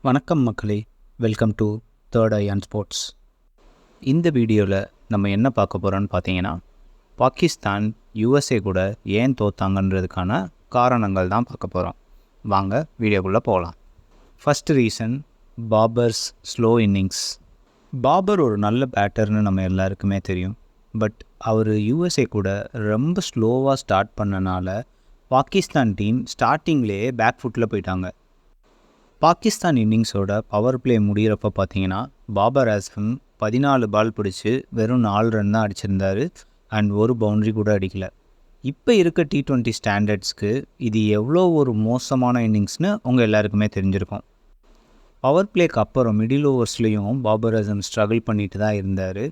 வணக்கம் மக்களே, welcome to third I and sports. இந்த வீடியோவில் நம்ம என்ன பார்க்க போகிறோன்னு பார்த்தீங்கன்னா, பாகிஸ்தான் யூஎஸ்ஏ கூட ஏன் தோத்தாங்கன்றதுக்கான காரணங்கள் தான் பார்க்க போகிறோம். வாங்க வீடியோக்குள்ளே போகலாம். First reason, Babar's slow innings. Babar ஒரு நல்ல பேட்டர்னு நம்ம எல்லாருக்குமே தெரியும். பட் அவர் யூஎஸ்ஏ கூட ரொம்ப ஸ்லோவாக ஸ்டார்ட் பண்ணனால பாகிஸ்தான் டீம் ஸ்டார்டிங்லேயே பேக் ஃபுட்டில் போயிட்டாங்க. பாகிஸ்தான் இன்னிங்ஸோட பவர் பிளே முடிகிறப்ப பார்த்தீங்கன்னா, பாபர் ஆசம் 14 பால் பிடிச்சி வெறும் 4 ரன் தான் அடிச்சிருந்தார் அண்ட் ஒரு பவுண்ட்ரி கூட அடிக்கலை. இப்போ இருக்க T20 ஸ்டாண்டர்ட்ஸ்க்கு இது எவ்வளோ ஒரு மோசமான இன்னிங்ஸ்னு உங்கள் எல்லாருக்குமே தெரிஞ்சிருக்கும். பவர் பிளேக்கு அப்புறம் மிடில் ஓவர்ஸ்லேயும் பாபர் ஆசம் ஸ்ட்ரகிள் பண்ணிட்டு தான் இருந்தார்.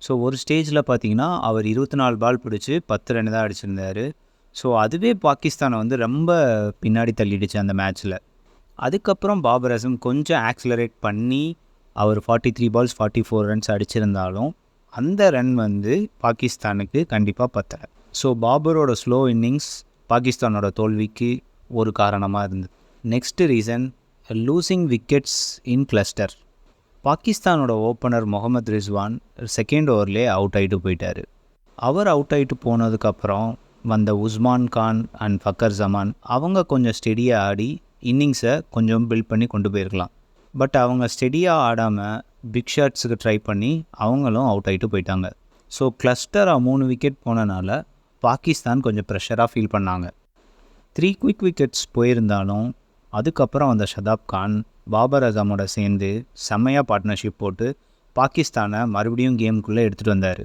ஸோ ஒரு ஸ்டேஜில் பார்த்தீங்கன்னா அவர் 24 பால் பிடிச்சி 10 ரன் தான் அடிச்சிருந்தார். ஸோ அதுவே பாகிஸ்தானை ரொம்ப பின்னாடி தள்ளிடுச்சு அந்த மேட்ச்சில். அதுக்கப்புறம் பாபர் ஆசம் கொஞ்சம் ஆக்சிலரேட் பண்ணி அவர் 43 பால்ஸ் 44 ரன்ஸ் அடிச்சிருந்தாலும் அந்த ரன் பாகிஸ்தானுக்கு கண்டிப்பாக பத்தலை. ஸோ பாபரோட ஸ்லோ இன்னிங்ஸ் பாகிஸ்தானோட தோல்விக்கு ஒரு காரணமாக இருந்தது. Next reason, losing wickets in cluster. பாகிஸ்தானோட ஓப்பனர் முகமது ரிஸ்வான் செகண்ட் ஓவர்லேயே அவுட் ஆகிட்டு போயிட்டார். அவர் அவுட் ஆகிட்டு போனதுக்கப்புறம் வந்த உஸ்மான் கான் அண்ட் ஃபக்கர் ஜமான் அவங்க கொஞ்சம் ஸ்டெடியாக ஆடி இன்னிங்ஸை கொஞ்சம் பில்ட் பண்ணி கொண்டு போயிருக்கலாம். பட் அவங்க ஸ்டெடியாக ஆடாமல் பிக் ஷாட்ஸுக்கு ட்ரை பண்ணி அவங்களும் அவுட் ஆகிட்டு போயிட்டாங்க. ஸோ கிளஸ்டராக 3 விக்கெட் போனனால பாகிஸ்தான் கொஞ்சம் ப்ரெஷராக ஃபீல் பண்ணாங்க. 3 குவிக் விக்கெட்ஸ் போயிருந்தாலும் அதுக்கப்புறம் அந்த ஷதாப் கான் பாபர் அசாமோட சேர்ந்து செம்மையாக பார்ட்னர்ஷிப் போட்டு பாகிஸ்தானை மறுபடியும் கேமுக்குள்ளே எடுத்துகிட்டு வந்தார்.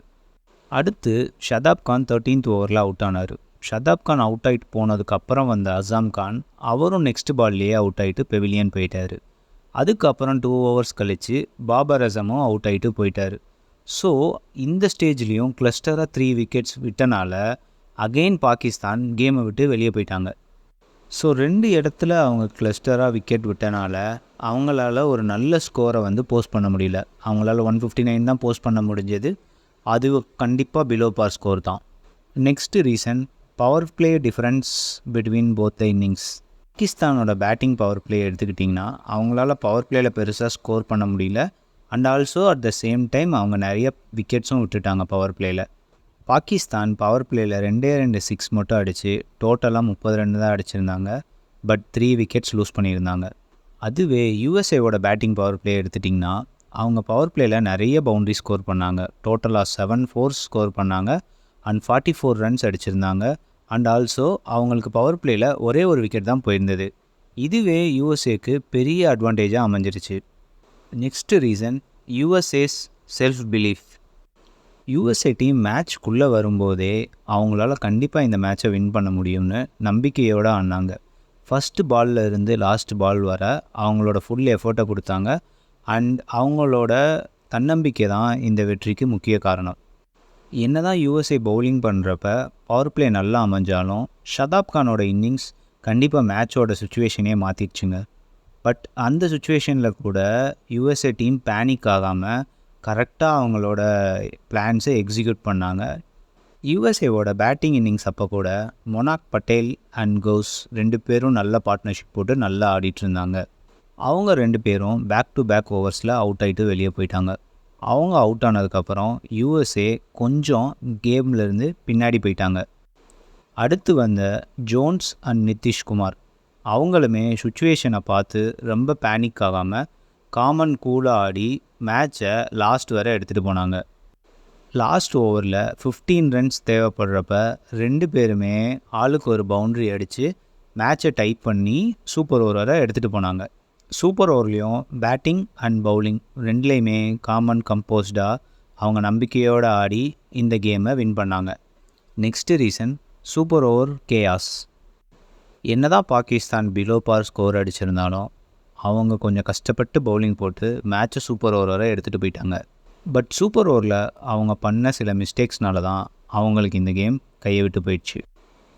அடுத்து ஷதாப் கான் 13th ஓவரில் அவுட் ஆனார். ஷதாப் கான் அவுட் ஆகிட்டு போனதுக்கப்புறம் வந்த அசாம் கான் அவரும் நெக்ஸ்ட் பால்லேயே அவுட் ஆகிட்டு பெவிலியன் போயிட்டார். அதுக்கப்புறம் 2 ஓவர்ஸ் கழித்து பாபர் அசமும் அவுட் ஆகிட்டு போயிட்டார். ஸோ இந்த ஸ்டேஜ்லேயும் கிளஸ்டராக 3 விக்கெட்ஸ் விட்டனால அகெயின் பாகிஸ்தான் கேமை விட்டு வெளியே போயிட்டாங்க. ஸோ 2 இடத்துல அவங்க கிளஸ்டராக விக்கெட் விட்டனால அவங்களால ஒரு நல்ல ஸ்கோரை போஸ்ட் பண்ண முடியல. அவங்களால 159 தான் போஸ்ட் பண்ண முடிஞ்சது. அது கண்டிப்பாக பிலோ பார் ஸ்கோர் தான். Next reason, power play difference between both the innings. பாகிஸ்தானோட பேட்டிங் பவர் பிளே எடுத்துக்கிட்டிங்கன்னா அவங்களால பவர் பிளேயில் பெருசாக ஸ்கோர் பண்ண முடியல. And also at the same time அவங்க நிறைய விக்கெட்ஸும் விட்டுட்டாங்க பவர் பிளேயில். பாகிஸ்தான் பவர் பிளேயில் 2 6 மட்டும் அடித்து டோட்டலாக 30 ரன் தான் அடிச்சிருந்தாங்க. பட் 3 விக்கெட்ஸ் லூஸ் பண்ணியிருந்தாங்க. அதுவே யூஎஸ்ஏவோட பேட்டிங் பவர் பிளே எடுத்துட்டிங்கன்னா அவங்க பவர் பிளேயில் நிறைய பவுண்ட்ரி ஸ்கோர் பண்ணாங்க. டோட்டலாக 7 4 ஸ்கோர் பண்ணாங்க அண்ட் 44 ரன்ஸ் அடிச்சிருந்தாங்க. அண்ட் ஆல்சோ அவங்களுக்கு பவர் பிளேயில் ஒரே ஒரு விக்கெட் தான் போயிருந்தது. இதுவே யூஎஸ்ஏக்கு பெரிய அட்வான்டேஜாக அமைஞ்சிருச்சு. Next reason, USA's self belief. USA team மேட்ச்க்குள்ளே வரும்போதே அவங்களால கண்டிப்பாக இந்த மேட்சை வின் பண்ண முடியும்னு நம்பிக்கையோடு ஆனாங்க. ஃபஸ்ட்டு பாலில் இருந்து லாஸ்ட் பால் வர அவங்களோட ஃபுல் எஃபர்ட்டை கொடுத்தாங்க. அண்ட் அவங்களோட தன்னம்பிக்கை தான் இந்த வெற்றிக்கு முக்கிய காரணம். என்ன தான் யூஎஸ்ஏ பவுலிங் பண்ணுறப்ப பவர் பிளே நல்லா அமைஞ்சாலும் ஷதாப் கானோட இன்னிங்ஸ் கண்டிப்பாக மேட்சோட சுச்சுவேஷனே மாற்றிடுச்சுங்க. பட் அந்த சுச்சுவேஷனில் கூட யூஎஸ்ஏ டீம் பேனிக் ஆகாமல் கரெக்டாக அவங்களோட பிளான்ஸை எக்ஸிக்யூட் பண்ணாங்க. யூஎஸ்ஏவோட பேட்டிங் இன்னிங்ஸ் அப்போ கூட மொனாக் பட்டேல் அண்ட் கவுஸ் 2 பேரும் நல்ல பார்ட்னர்ஷிப் போட்டு நல்லா ஆடிட்டு இருந்தாங்க. அவங்க 2 பேரும் பேக் டு பேக் ஓவர்ஸில் அவுட் ஆகிட்டு வெளியே போயிட்டாங்க. அவங்க அவுட் ஆனதுக்கப்புறம் யூஎஸ்ஏ கொஞ்சம் கேம்லேருந்து பின்னாடி போயிட்டாங்க. அடுத்து வந்த ஜோன்ஸ் அண்ட் நிதிஷ்குமார் அவங்களுமே சுச்சுவேஷனை பார்த்து ரொம்ப பேனிக் ஆகாமல் காமன் கூலாக ஆடி மேட்சை லாஸ்ட் வரை எடுத்துகிட்டு போனாங்க. லாஸ்ட் ஓவரில் 15 ரன்ஸ் தேவைப்படுறப்ப 2 பேருமே ஆளுக்கு ஒரு பவுண்ட்ரி அடித்து மேட்சை டைப் பண்ணி சூப்பர் ஓவர் வரை எடுத்துகிட்டு போனாங்க. சூப்பர் ஓவர்லேயும் பேட்டிங் அண்ட் பவுலிங் 2லேயுமே காமன் கம்போஸ்டாக அவங்க நம்பிக்கையோடு ஆடி இந்த கேமை வின் பண்ணாங்க. Next reason, super over chaos. என்னதான் பாகிஸ்தான் பிலோ பார் ஸ்கோர் அடிச்சிருந்தாலும் அவங்க கொஞ்சம் கஷ்டப்பட்டு பவுலிங் போட்டு மேட்சை சூப்பர் ஓவர் வரை எடுத்துகிட்டு போயிட்டாங்க. பட் சூப்பர் ஓவரில் அவங்க பண்ண சில மிஸ்டேக்ஸ்னால தான் அவங்களுக்கு இந்த கேம் கையை விட்டு போயிடுச்சு.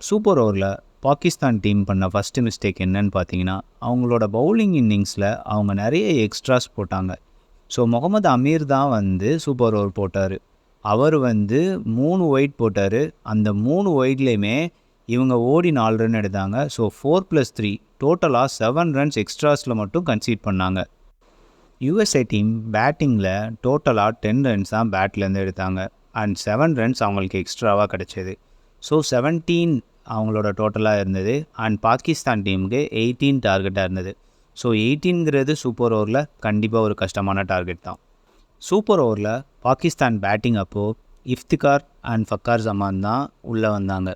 சூப்பர் ஓவரில் பாகிஸ்தான் டீம் பண்ண ஃபஸ்ட்டு மிஸ்டேக் என்னன்னு பார்த்தீங்கன்னா அவங்களோட பவுலிங் இன்னிங்ஸில் அவங்க நிறைய எக்ஸ்ட்ராஸ் போட்டாங்க. ஸோ முகமது அமீர் தான் சூப்பர் ஓவர் போட்டார். அவர் 3 ஒயிட் போட்டார். அந்த 3 ஒயிட்லேயுமே இவங்க ஓடி 4 ரன் எடுத்தாங்க. ஸோ 4+3 டோட்டலாக 7 ரன்ஸ் எக்ஸ்ட்ராஸில் மட்டும் கன்சீட் பண்ணாங்க. யூஎஸ்ஏ டீம் பேட்டிங்கில் டோட்டலாக 10 ரன்ஸ் தான் பேட்லேருந்து எடுத்தாங்க அண்ட் 7 ரன்ஸ் அவங்களுக்கு எக்ஸ்ட்ராவாக கிடச்சிது. ஸோ 17 அவங்களோட டோட்டலாக இருந்தது அண்ட் பாகிஸ்தான் டீமுக்கு 18 டார்கெட்டாக இருந்தது. ஸோ 18ங்கிறது சூப்பர் ஓவரில் கண்டிப்பாக ஒரு கஷ்டமான டார்கெட் தான். சூப்பர் ஓவரில் பாகிஸ்தான் பேட்டிங் அப்போது இஃப்திகார் அண்ட் ஃபக்கார் ஜமான் தான் உள்ளே வந்தாங்க.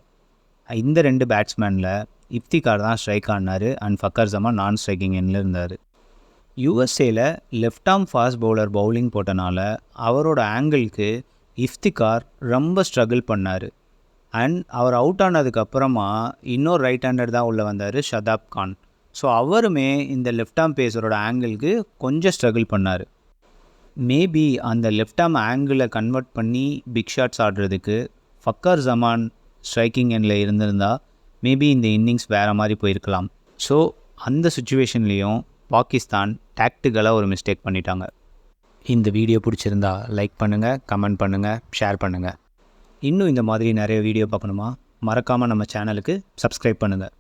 இந்த 2 பேட்ஸ்மேனில் இஃப்திகார் தான் ஸ்ட்ரைக் ஆனார் அண்ட் ஃபக்கார் ஜமான் நான் ஸ்ட்ரைக்கிங் எண்ணில் இருந்தார். யூஎஸ்ஏல left arm fast bowler bowling போட்டனால அவரோட ஆங்கிளுக்கு இஃப்திகார் ரொம்ப ஸ்ட்ரகிள் பண்ணார் அண்ட் அவர் அவுட் ஆனதுக்கப்புறமா இன்னொரு ரைட் ஹேண்டர் தான் உள்ளே வந்தார், ஷதாப் கான். ஸோ அவருமே இந்த லெஃப்ட் ஆர்ம் பேஸரோட ஆங்கிளுக்கு கொஞ்சம் ஸ்ட்ரகிள் பண்ணார். மேபி அந்த லெஃப்ட் ஆர்ம் ஆங்கிளை கன்வெர்ட் பண்ணி பிக் ஷாட்ஸ் ஆடுறதுக்கு ஃபக்கார் ஜமான் ஸ்ட்ரைக்கிங் எண்ணில் இருந்திருந்தால் மேபி இந்த இன்னிங்ஸ் வேறு மாதிரி போயிருக்கலாம். ஸோ அந்த சுச்சுவேஷன்லேயும் பாகிஸ்தான் டாக்டிக்கலாக ஒரு மிஸ்டேக் பண்ணிட்டாங்க. இந்த வீடியோ பிடிச்சிருந்தா லைக் பண்ணுங்கள், கமெண்ட் பண்ணுங்கள், ஷேர் பண்ணுங்கள். இன்னும் இந்த மாதிரி நிறைய வீடியோ பார்க்கணுமா? மறக்காமல் நம்ம சேனலுக்கு சப்ஸ்கிரைப் பண்ணுங்கள்.